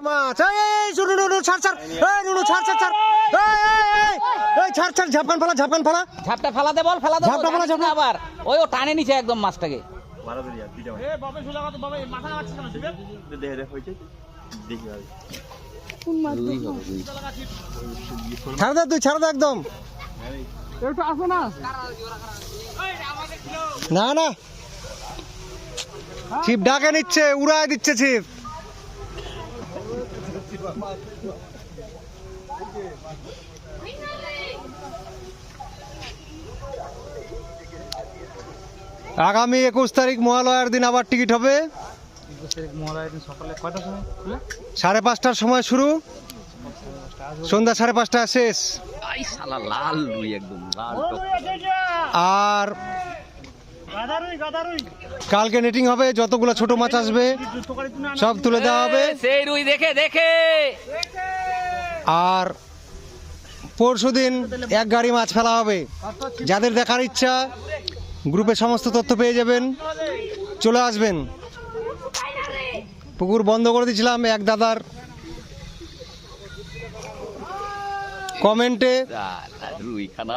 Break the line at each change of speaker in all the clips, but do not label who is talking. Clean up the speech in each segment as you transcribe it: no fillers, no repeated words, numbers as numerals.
মাছ এই শুরু নুনু ছাড় ছাড় এই নুনু ছাড় ছাড় ছাড় এই ছাড় ছাড় ঝাপকান ফেলা
ঝাপটা ফেলাতে বল ফেলাতে
ঝাপটা ফেলা, ঝাপটা।
আবার ওই ও টানে নিছে একদম মাছটাকে।
ছাড় দে তুই ছাড় দে একদম না না ছিপ ডাকে নিচ্ছে উড়ায় দিচ্ছে ছিপ আগামী 21 তারিখ মহালয়ার দিন আবার টিকিট হবে। 5:30টার সময় শুরু, সন্ধ্যা 5:30টায় শেষ।
লাল রুই একদম লাল।
আর কালকে নেটিং হবে, যতগুলো ছোট মাছ আসবে সব তুলে দেওয়া হবে।
সেই রুই দেখে দেখে।
আর পরশুদিন এক গাড়ি মাছ ফেলা হবে। যাদের দেখার ইচ্ছা গ্রুপে সমস্ত তথ্য পেয়ে যাবেন, চলে আসবেন। পুকুর বন্ধ করে দিয়েছিলাম, এক দাদার কমেন্টে
রুই খানা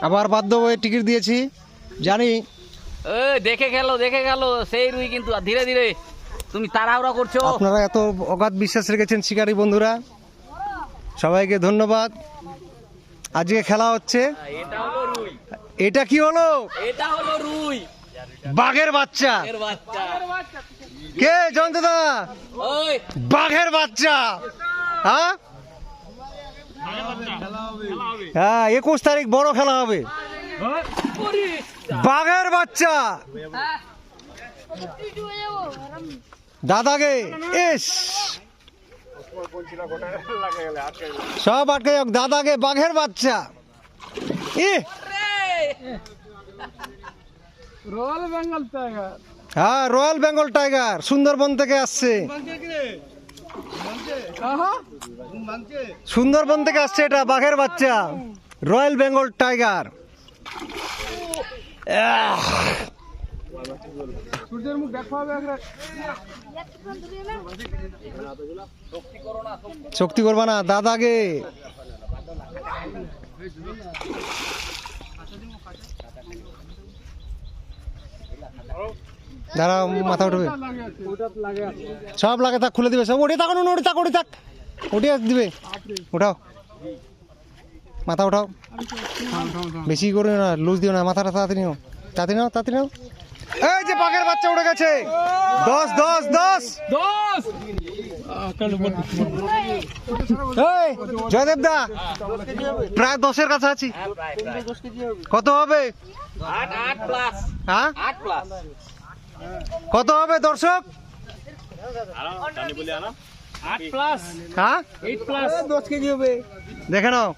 আবার বাধ্য হয়ে টিকিট দিয়েছি। জানি
দেখে গেল সেই রুই, কিন্তু ধীরে ধীরে তুমি তাড়াহুড়া করছো।
আপনারা এত অগাধ বিশ্বাস রেখেছেন শিকারী বন্ধুরা, সবাইকে ধন্যবাদ। আজকে খেলা হচ্ছে।
এটা হলো রুই।
এটা কি হলো?
এটা হলো রুই,
বাঘের বাচ্চা।
এর বাচ্চা।
কে জয়ন্ত দা?
ওই
বাঘের বাচ্চা। হ্যাঁ হ্যাঁ 21 তারিখ বড় খেলা হবে। বাঘের বাচ্চা দাদাকে এস সব আটকে যাক। দাদাকে বাঘের বাচ্চা।
Royal Bengal tiger.
হ্যাঁ রয়্যাল বেঙ্গল টাইগার সুন্দরবন থেকে আসছে। সুন্দরবন থেকে আসছে এটা বাঘের বাচ্চা, রয়্যাল বেঙ্গল টাইগার।
সূর্যের মুখ দেখা হবে
শক্তি করবা না দাদাকে। দাঁড়াও মাথা উঠবে, সব লাগে তাক খুলে দিবে সব। ওঠে থাক ওঠে থাক উঠে দিবে। উঠাও মাথা উঠাও, বেশি করে না লুজ দিও না, মাথাটা তাড়াতাড়ি নাও তাড়াতাড়ি নাও তাড়াতাড়ি নাও। এই যে বাঘের বাচ্চা উঠে গেছে। 10 10 10 এই জয়দেব দা প্রায় 10-এর কাছে আছি। কত হবে?
8 প্লাস।
হ্যাঁ
8 প্লাস।
কত হবে দর্শক?
8 প্লাস
হ্যাঁ
8 প্লাস 10 কেজি হবে।
দেখে নাও।